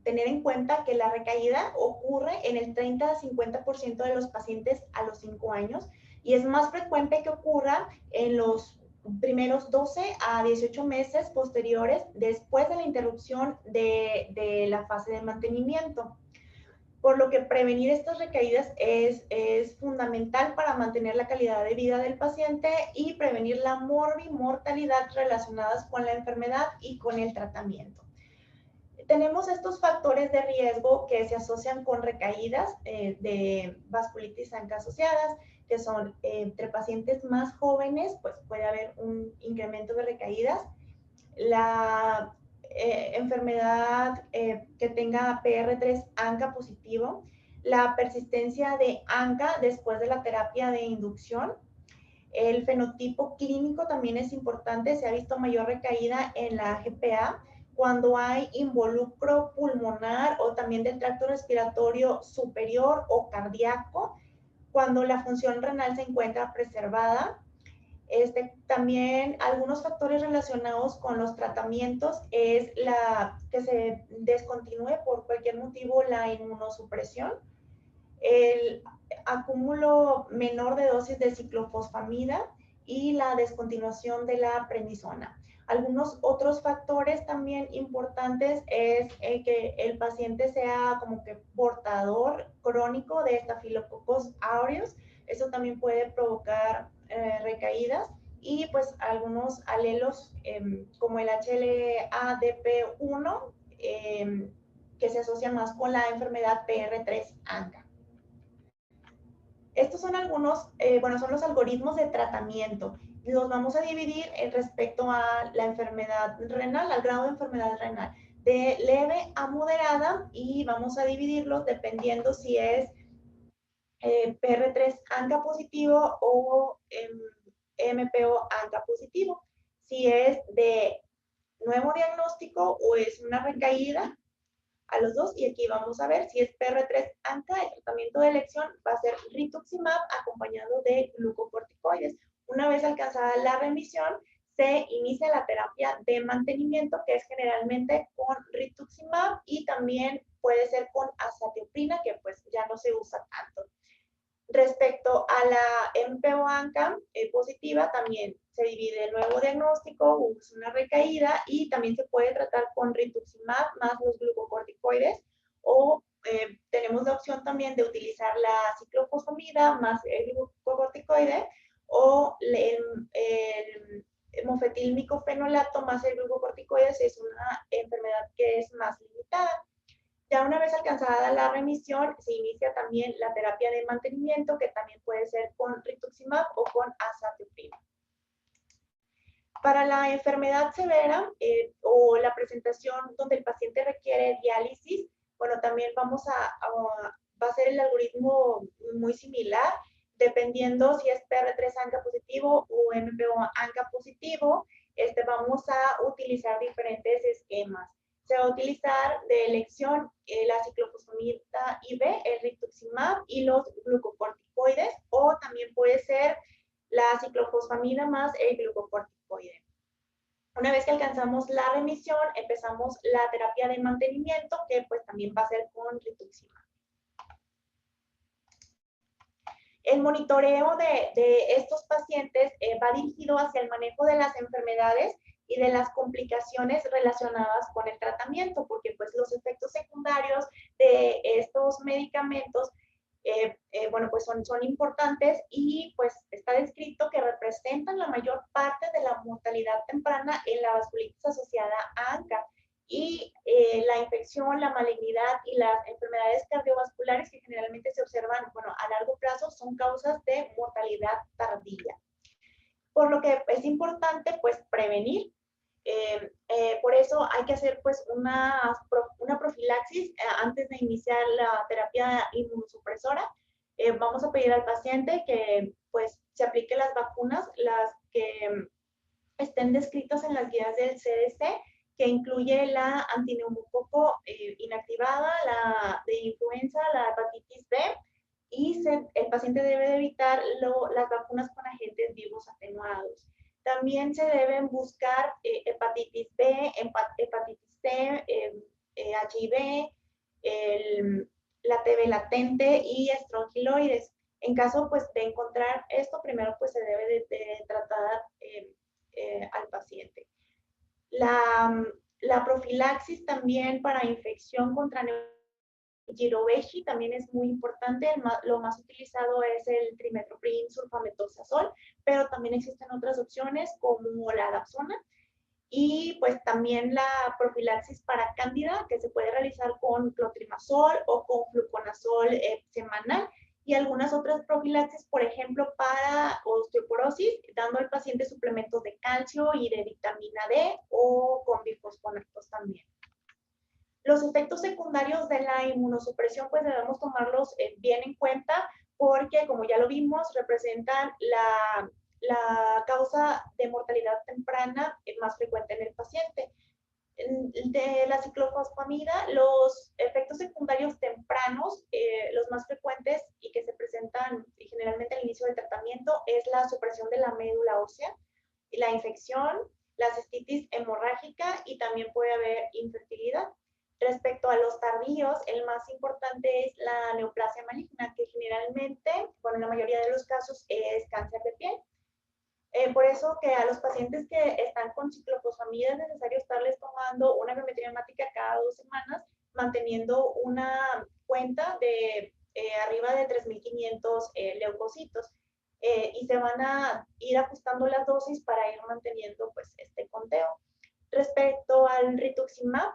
tener en cuenta que la recaída ocurre en el 30 a 50% de los pacientes a los 5 años, y es más frecuente que ocurra en los primeros 12 a 18 meses posteriores después de la interrupción de la fase de mantenimiento. Por lo que prevenir estas recaídas es fundamental para mantener la calidad de vida del paciente y prevenir la morbimortalidad relacionadas con la enfermedad y con el tratamiento. Tenemos estos factores de riesgo que se asocian con recaídas de vasculitis ANCA asociadas, que son entre pacientes más jóvenes, pues puede haber un incremento de recaídas. La enfermedad que tenga PR3 ANCA positivo, la persistencia de ANCA después de la terapia de inducción. El fenotipo clínico también es importante, se ha visto mayor recaída en la GPA cuando hay involucro pulmonar o también del tracto respiratorio superior o cardíaco, cuando la función renal se encuentra preservada. También algunos factores relacionados con los tratamientos es que se descontinúe por cualquier motivo la inmunosupresión, el acúmulo menor de dosis de ciclofosfamida y la descontinuación de la prednisona. Algunos otros factores también importantes es que el paciente sea como que portador crónico de Staphylococcus aureus. Eso también puede provocar recaídas, y pues algunos alelos como el HLA-DP1 que se asocia más con la enfermedad PR3 ANCA. Estos son algunos, bueno, son los algoritmos de tratamiento. Los vamos a dividir respecto a la enfermedad renal, al grado de enfermedad renal, de leve a moderada, y vamos a dividirlos dependiendo si es PR3 ANCA positivo o MPO ANCA positivo. Si es de nuevo diagnóstico o es una recaída, a los dos. Y aquí vamos a ver si es PR3 ANCA, el tratamiento de elección va a ser rituximab acompañado de glucocorticoides. Una vez alcanzada la remisión, se inicia la terapia de mantenimiento, que es generalmente con rituximab, y también puede ser con azatioprina, que pues ya no se usa tanto. Respecto a la MPO ANCA positiva, también se divide el nuevo diagnóstico, es una recaída, y también se puede tratar con rituximab más los glucocorticoides, o tenemos la opción también de utilizar la ciclofosfamida más el glucocorticoide, o el mofetilmicofenolato más el glucocorticoide si es una enfermedad que es más limitada. Ya una vez alcanzada la remisión, se inicia también la terapia de mantenimiento, que también puede ser con rituximab o con azatioprina. Para la enfermedad severa o la presentación donde el paciente requiere diálisis, bueno, también va a ser el algoritmo muy similar, dependiendo si es PR3 ANCA positivo o MPO ANCA positivo. Vamos a utilizar diferentes esquemas. Se va a utilizar de elección la ciclofosfamida IV, el rituximab y los glucocorticoides, o también puede ser la ciclofosfamida más el glucocorticoide. Una vez que alcanzamos la remisión, empezamos la terapia de mantenimiento, que pues también va a ser con rituximab. El monitoreo de estos pacientes va dirigido hacia el manejo de las enfermedades y de las complicaciones relacionadas con el tratamiento, porque pues los efectos secundarios de estos medicamentos, bueno, pues son importantes y pues está descrito que representan la mayor parte de la mortalidad temprana en la vasculitis asociada a ANCA. Y la infección, la malignidad y las enfermedades cardiovasculares que generalmente se observan, bueno, a largo plazo son causas de mortalidad tardía. Por lo que es importante, pues, prevenir. Por eso hay que hacer, pues, una profilaxis antes de iniciar la terapia inmunosupresora. Vamos a pedir al paciente que, pues, se aplique las vacunas, las que estén descritas en las guías del CDC, que incluye la antineumococo inactivada, la de influenza, la hepatitis B, y el paciente debe de evitar las vacunas con agentes vivos atenuados. También se deben buscar hepatitis B, hepatitis C, HIV, la TB latente y estrongiloides. En caso pues, de encontrar esto, primero pues, se debe de tratar al paciente. La profilaxis también para infección contra Giroveshi también es muy importante. Lo más utilizado es el trimethoprim sulfametosazol, pero también existen otras opciones como la dapsona. Y pues también la profilaxis para cándida, que se puede realizar con clotrimazol o con fluconazol semanal, y algunas otras profilaxis, por ejemplo, para osteoporosis, dando al paciente suplementos de calcio y de vitamina D, o con bifosfonatos también. Los efectos secundarios de la inmunosupresión, pues debemos tomarlos bien en cuenta, porque como ya lo vimos, representan la causa de mortalidad temprana más frecuente en el paciente. De la ciclofosfamida, los efectos secundarios tempranos, los más frecuentes y que se presentan generalmente al inicio del tratamiento, es la supresión de la médula ósea, la infección, la cistitis hemorrágica, y también puede haber infertilidad. Respecto a los tardíos, el más importante es la neoplasia maligna, que generalmente, bueno, en la mayoría de los casos es cáncer de piel. Por eso que a los pacientes que están con ciclofosfamida es necesario estarles tomando una biometría hemática cada 2 semanas, manteniendo una cuenta de arriba de 3.500 leucocitos. Y se van a ir ajustando las dosis para ir manteniendo pues, este conteo. Respecto al rituximab,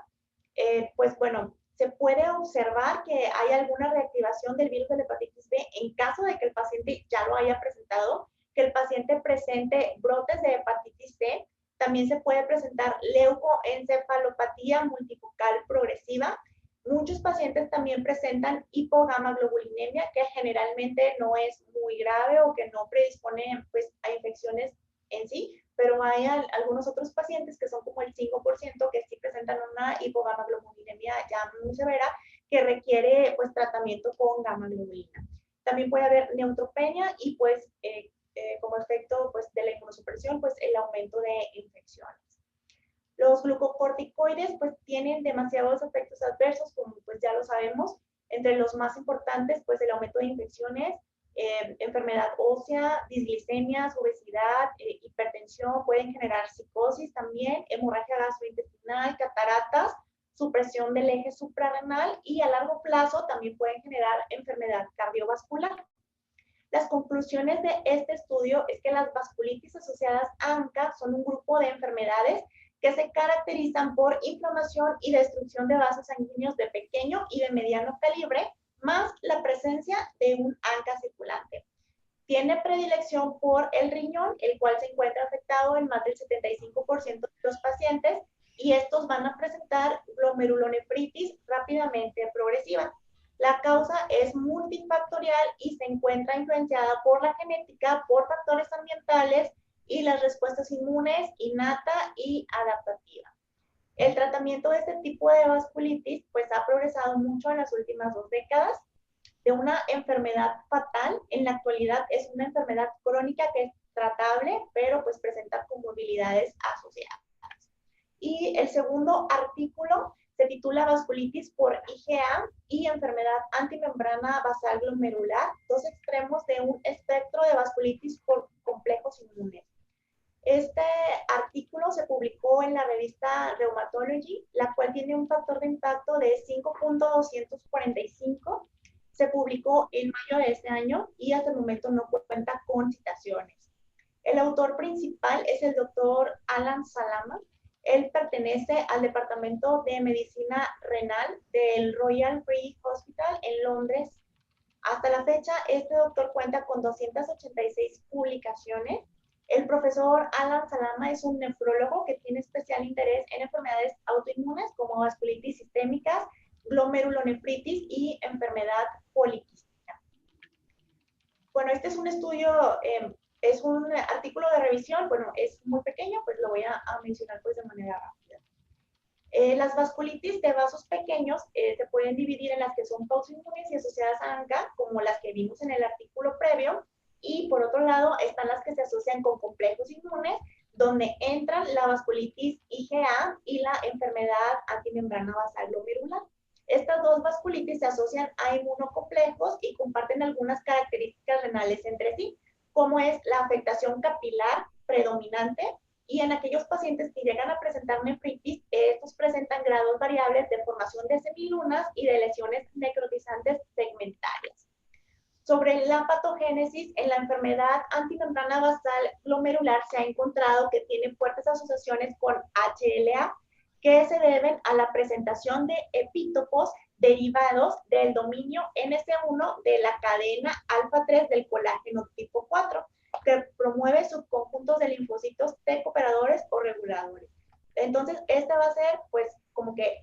pues bueno, se puede observar que hay alguna reactivación del virus de la hepatitis B en caso de que el paciente ya lo haya presentado, que el paciente presente brotes de hepatitis C. También se puede presentar leucoencefalopatía multifocal progresiva. Muchos pacientes también presentan hipogamaglobulinemia, que generalmente no es muy grave o que no predispone pues, a infecciones en sí, pero hay algunos otros pacientes que son como el 5% que sí presentan una hipogamaglobulinemia ya muy severa, que requiere pues tratamiento con gamma-globulina. También puede haber neutropenia y pues como efecto pues, de la inmunosupresión, pues el aumento de infecciones. Los glucocorticoides pues tienen demasiados efectos adversos, como pues ya lo sabemos. Entre los más importantes pues el aumento de infecciones, enfermedad ósea, disglicemias, obesidad, hipertensión, pueden generar psicosis también, hemorragia gastrointestinal, cataratas, supresión del eje suprarrenal, y a largo plazo también pueden generar enfermedad cardiovascular. Las conclusiones de este estudio es que las vasculitis asociadas a ANCA son un grupo de enfermedades que se caracterizan por inflamación y destrucción de vasos sanguíneos de pequeño y de mediano calibre, más la presencia de un ANCA circulante. Tiene predilección por el riñón, el cual se encuentra afectado en más del 75% de los pacientes, y estos van a presentar glomerulonefritis rápidamente progresiva. La causa es multifactorial y se encuentra influenciada por la genética, por factores ambientales y las respuestas inmunes, innata y adaptativa. El tratamiento de este tipo de vasculitis pues ha progresado mucho en las últimas 2 décadas. De una enfermedad fatal, en la actualidad es una enfermedad crónica que es tratable, pero pues presenta comorbilidades asociadas. Y el segundo artículo se titula Vasculitis por IgA y enfermedad antimembrana basal glomerular, dos extremos de un espectro de vasculitis por complejos inmunes. Este artículo se publicó en la revista Rheumatology, la cual tiene un factor de impacto de 5.245. Se publicó en mayo de este año y hasta el momento no cuenta con citaciones. El autor principal es el doctor Alan Salama. Él pertenece al Departamento de Medicina Renal del Royal Free Hospital en Londres. Hasta la fecha, este doctor cuenta con 286 publicaciones. El profesor Alan Salama es un nefrólogo que tiene especial interés en enfermedades autoinmunes como vasculitis sistémicas, glomerulonefritis y enfermedad poliquística. Bueno, este es un estudio, es un artículo de revisión, bueno, es muy pequeño, pues lo voy a mencionar pues de manera rápida. Las vasculitis de vasos pequeños se pueden dividir en las que son pausoinmunes y asociadas a ANCA, como las que vimos en el artículo previo, y por otro lado están las que se asocian con complejos inmunes, donde entran la vasculitis IgA y la enfermedad antimembrana basal glomerular. Estas dos vasculitis se asocian a inmunocomplejos y comparten algunas características renales entre sí, como es la afectación capilar predominante, y en aquellos pacientes que llegan a presentar nefritis, estos presentan grados variables de formación de semilunas y de lesiones necrotizantes segmentarias. Sobre la patogénesis, en la enfermedad antimembrana basal glomerular se ha encontrado que tiene fuertes asociaciones con HLA, que se deben a la presentación de epítopos derivados del dominio NC1 de la cadena alfa 3 del colágeno tipo 4, que promueve subconjuntos de linfocitos T cooperadores o reguladores. Entonces, este va a ser, pues, como que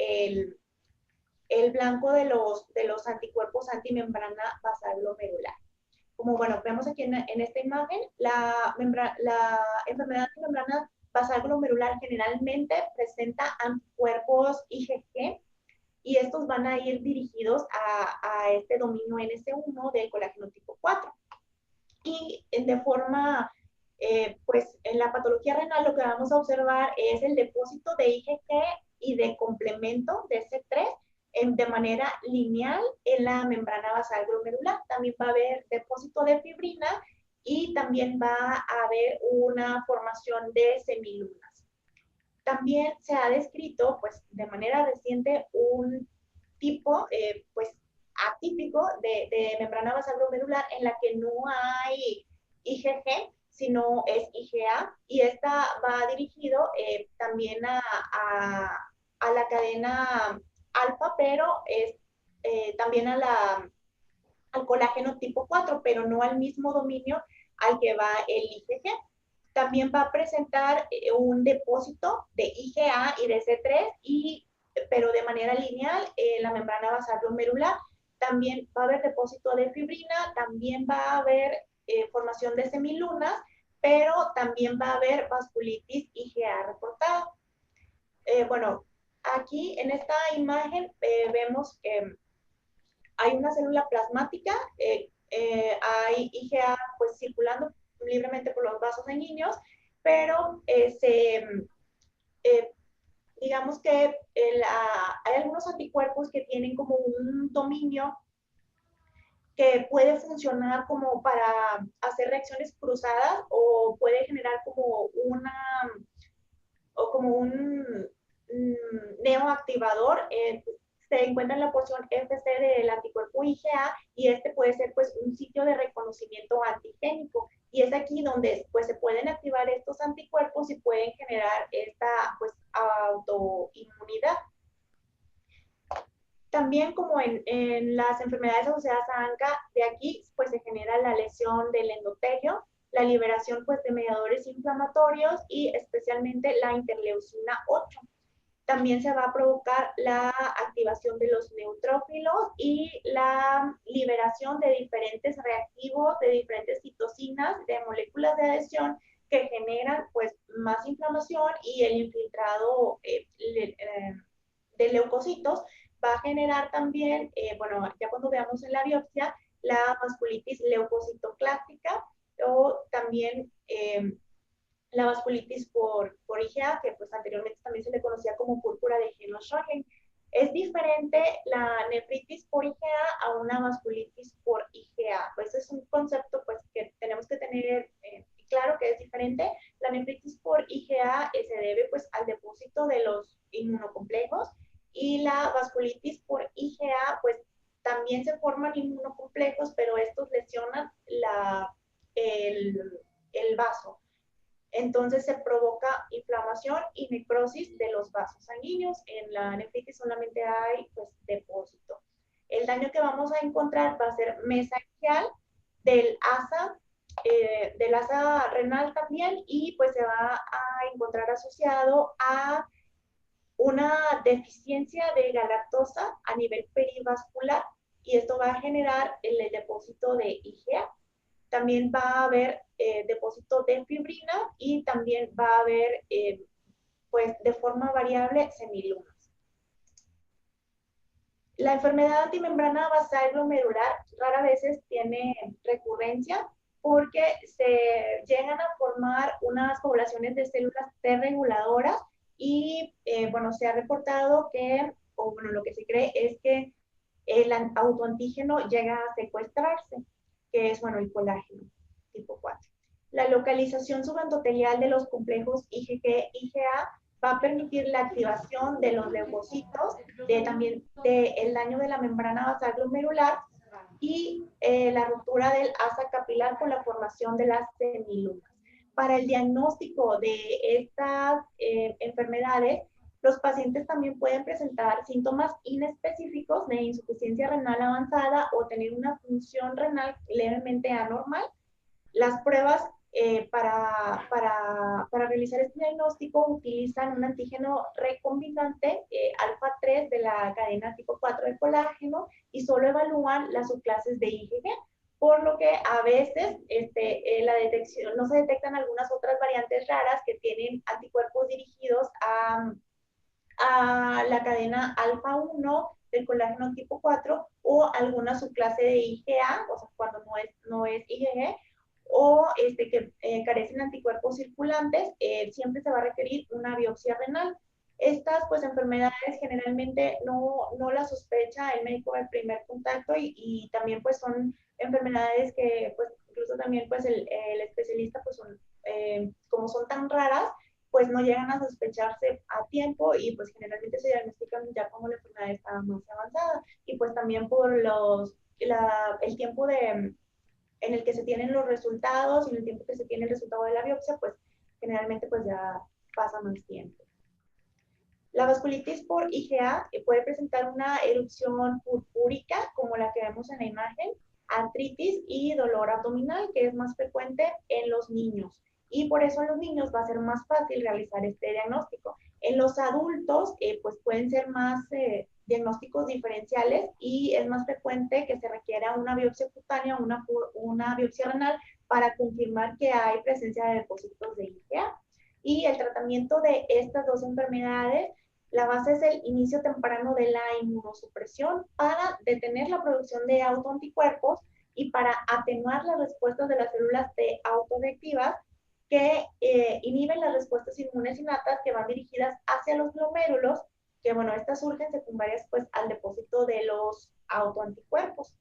el blanco de los anticuerpos antimembrana basal glomerular. Como, bueno, vemos aquí en esta imagen, la enfermedad antimembrana basal glomerular generalmente presenta anticuerpos IgG, y estos van a ir dirigidos a este dominio NC1 del colágeno tipo 4. Y de forma, pues en la patología renal lo que vamos a observar es el depósito de IgG y de complemento de C3 de manera lineal en la membrana basal glomerular. También va a haber depósito de fibrina y también va a haber una formación de semilunas. También se ha descrito, pues, de manera reciente un tipo, pues, atípico de membrana basal glomerular en la que no hay IgG, sino es IgA, y esta va dirigido también a la cadena alfa, pero es también al colágeno tipo 4, pero no al mismo dominio al que va el IgG. También va a presentar un depósito de IgA y de C3, pero de manera lineal en la membrana basal glomerular. También va a haber depósito de fibrina, también va a haber formación de semilunas, pero también va a haber vasculitis IgA reportada. Bueno, aquí en esta imagen vemos que hay una célula plasmática, hay IgA pues circulando libremente por los vasos sanguíneos, pero digamos que hay algunos anticuerpos que tienen como un dominio que puede funcionar como para hacer reacciones cruzadas, o puede generar como un neoactivador. Se encuentra en la porción FC del anticuerpo IgA, y este puede ser pues un sitio de reconocimiento antigénico, y es aquí donde pues se pueden activar estos anticuerpos y pueden generar esta pues autoinmunidad. También, como en las enfermedades asociadas a ANCA, de aquí pues se genera la lesión del endotelio, la liberación pues de mediadores inflamatorios y especialmente la interleucina 8. También se va a provocar la activación de los neutrófilos y la liberación de diferentes reactivos, de diferentes citocinas, de moléculas de adhesión que generan pues más inflamación, y el infiltrado de leucocitos va a generar también, bueno, ya cuando veamos en la biopsia, la vasculitis leucocitoclástica, o también la vasculitis por IgA, que pues anteriormente también se le conocía como púrpura de Heno-Schönlein. Es diferente la nefritis por IgA a una vasculitis por IgA. Pues es un concepto pues que tenemos que tener claro que es diferente. La nefritis por IgA se debe pues al depósito de los inmunocomplejos, y la vasculitis por IgA pues también se forman inmunocomplejos, pero estos lesionan el vaso. Entonces se provoca inflamación y necrosis de los vasos sanguíneos. En la nefritis solamente hay pues depósito. El daño que vamos a encontrar va a ser mesangial del asa renal también, y pues se va a encontrar asociado a una deficiencia de galactosa a nivel perivascular, y esto va a generar el depósito de IgA. También va a haber depósito de fibrina, y también va a haber, pues de forma variable, semilunas. La enfermedad antimembrana basal glomerular rara vez tiene recurrencia, porque se llegan a formar unas poblaciones de células T reguladoras, y bueno, se ha reportado que, o bueno, lo que se cree es que el autoantígeno llega a secuestrarse, que es, bueno, el colágeno tipo 4. La localización subendotelial de los complejos IgG-IgA va a permitir la activación de los leucocitos, también del daño de la membrana basal glomerular, y la ruptura del asa capilar con la formación de las semilunas. Para el diagnóstico de estas enfermedades, los pacientes también pueden presentar síntomas inespecíficos de insuficiencia renal avanzada o tener una función renal levemente anormal. Las pruebas para realizar este diagnóstico utilizan un antígeno recombinante alfa 3 de la cadena tipo 4 de colágeno, y solo evalúan las subclases de IgG, por lo que a veces la detección, no se detectan algunas otras variantes raras que tienen anticuerpos dirigidos a la cadena alfa 1 del colágeno tipo 4, o alguna subclase de IgA, o sea, cuando no es IgG, o que carecen anticuerpos circulantes, siempre se va a requerir una biopsia renal. Estas pues enfermedades generalmente no las sospecha el médico de primer contacto, y también pues son enfermedades que pues incluso también pues el especialista pues como son tan raras, pues no llegan a sospecharse a tiempo, y pues generalmente se diagnostican ya como la enfermedad está más avanzada, y pues también por el tiempo en el que se tienen los resultados y en el tiempo que se tiene el resultado de la biopsia, pues generalmente pues ya pasa más tiempo. La vasculitis por IgA puede presentar una erupción purpúrica, como la que vemos en la imagen, artritis y dolor abdominal, que es más frecuente en los niños. Y por eso en los niños va a ser más fácil realizar este diagnóstico. En los adultos, pues pueden ser más diagnósticos diferenciales, y es más frecuente que se requiera una biopsia cutánea o una biopsia renal para confirmar que hay presencia de depósitos de IgA. Y el tratamiento de estas dos enfermedades, la base es el inicio temprano de la inmunosupresión para detener la producción de autoanticuerpos y para atenuar las respuestas de las células T autoreactivas, que inhiben las respuestas inmunes innatas que van dirigidas hacia los glomérulos, que bueno, estas surgen secundarias pues al depósito de los autoanticuerpos.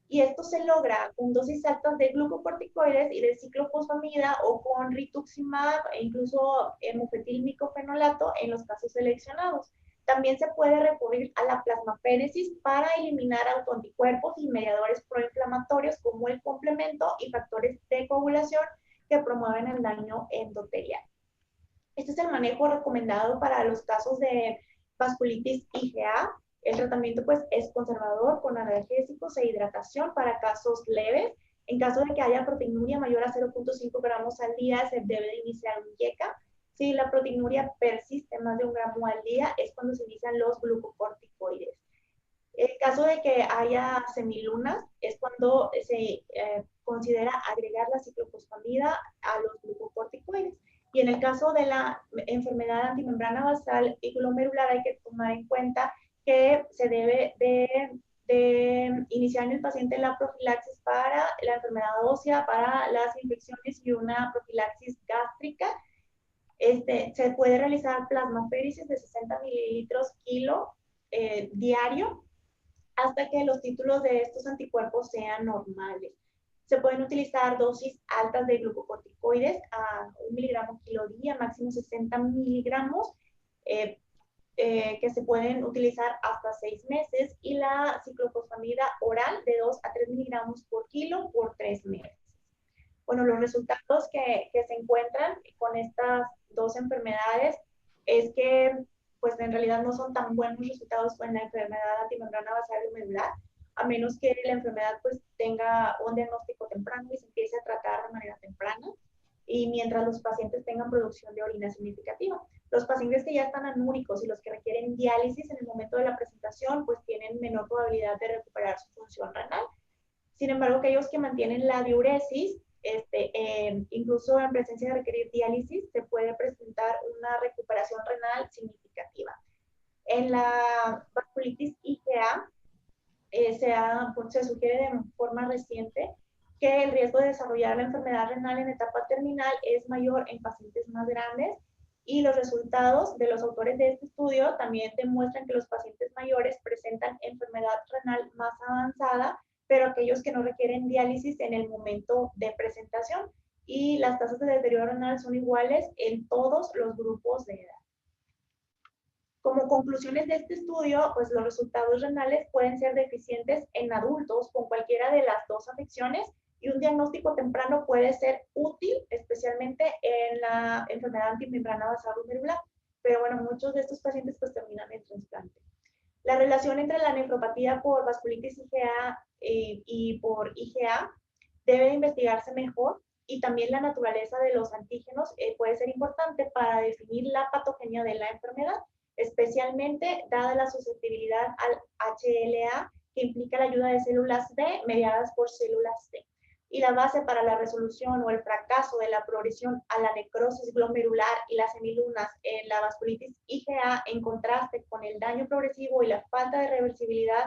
Y esto se logra con dosis altas de glucocorticoides y de ciclofosfamida, o con rituximab e incluso mofetil-micofenolato en los casos seleccionados. También se puede recurrir a la plasmaféresis para eliminar autoanticuerpos y mediadores proinflamatorios como el complemento y factores de coagulación que promueven el daño endotelial. Este es el manejo recomendado para los casos de vasculitis IgA. El tratamiento pues es conservador con analgésicos e hidratación para casos leves. En caso de que haya proteinuria mayor a 0.5 gramos al día, se debe de iniciar un IECA. Si la proteinuria persiste más de 1 gramo al día, es cuando se inician los glucocorticoides. En caso de que haya semilunas, es cuando se considera agregar la ciclofosfamida a los glucocorticoides. Y en el caso de la enfermedad antimembrana basal y glomerular, hay que tomar en cuenta que se debe de de iniciar en el paciente la profilaxis para la enfermedad ósea, para las infecciones y una profilaxis gástrica. Se puede realizar plasmaféresis de 60 mililitros kilo diario hasta que los títulos de estos anticuerpos sean normales. Se pueden utilizar dosis altas de glucocorticoides a 1 miligramo kilo día, máximo 60 miligramos, que se pueden utilizar hasta 6 meses, y la ciclofosfamida oral de 2 a 3 miligramos por kilo por 3 meses. Bueno, los resultados que se encuentran con estas dos enfermedades es que pues en realidad no son tan buenos resultados con la enfermedad antimembrana basal glomerular, a menos que la enfermedad pues tenga un diagnóstico temprano y se empiece a tratar de manera temprana, y mientras los pacientes tengan producción de orina significativa. Los pacientes que ya están anúricos y los que requieren diálisis en el momento de la presentación pues tienen menor probabilidad de recuperar su función renal. Sin embargo, aquellos que mantienen la diuresis, incluso en presencia de requerir diálisis, se puede presentar una recuperación renal significativa. En la vasculitis IgA, se sugiere de forma reciente que el riesgo de desarrollar la enfermedad renal en etapa terminal es mayor en pacientes más grandes, y los resultados de los autores de este estudio también demuestran que los pacientes mayores presentan enfermedad renal más avanzada, pero aquellos que no requieren diálisis en el momento de presentación, y las tasas de deterioro renal son iguales en todos los grupos de edad. Como conclusiones de este estudio, pues los resultados renales pueden ser deficientes en adultos con cualquiera de las dos afecciones, y un diagnóstico temprano puede ser útil, especialmente en la enfermedad antimembrana basal glomerular. Pero bueno, muchos de estos pacientes pues terminan en trasplante. La relación entre la nefropatía por vasculitis IgA y por IgA debe investigarse mejor, y también la naturaleza de los antígenos puede ser importante para definir la patogenia de la enfermedad, especialmente dada la susceptibilidad al HLA, que implica la ayuda de células B mediadas por células T. Y la base para la resolución o el fracaso de la progresión a la necrosis glomerular y las hemilunas en la vasculitis IgA, en contraste con el daño progresivo y la falta de reversibilidad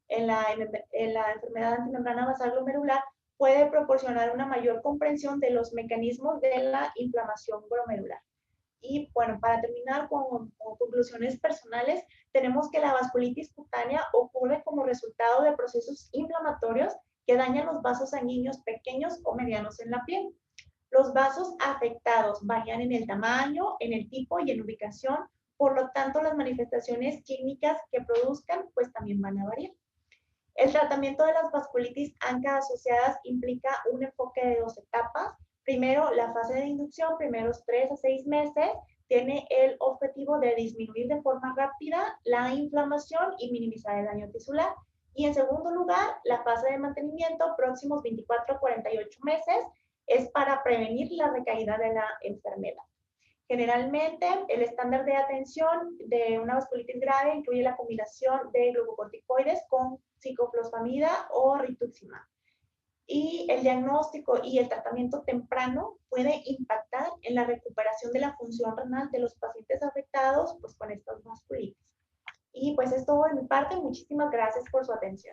en la enfermedad antimembrana basal glomerular, puede proporcionar una mayor comprensión de los mecanismos de la inflamación glomerular. Y bueno, para terminar con conclusiones personales, tenemos que la vasculitis cutánea ocurre como resultado de procesos inflamatorios que dañan los vasos sanguíneos pequeños o medianos en la piel. Los vasos afectados varían en el tamaño, en el tipo y en ubicación, por lo tanto las manifestaciones clínicas que produzcan pues también van a variar. El tratamiento de las vasculitis ANCA asociadas implica un enfoque de 2 etapas. Primero, la fase de inducción, primeros 3 a 6 meses, tiene el objetivo de disminuir de forma rápida la inflamación y minimizar el daño tisular. Y en segundo lugar, la fase de mantenimiento, próximos 24 a 48 meses, es para prevenir la recaída de la enfermedad. Generalmente, el estándar de atención de una vasculitis grave incluye la combinación de glucocorticoides con ciclofosfamida o rituximab. Y el diagnóstico y el tratamiento temprano puede impactar en la recuperación de la función renal de los pacientes afectados pues, con estas vasculitis. Y pues es todo de mi parte. Muchísimas gracias por su atención.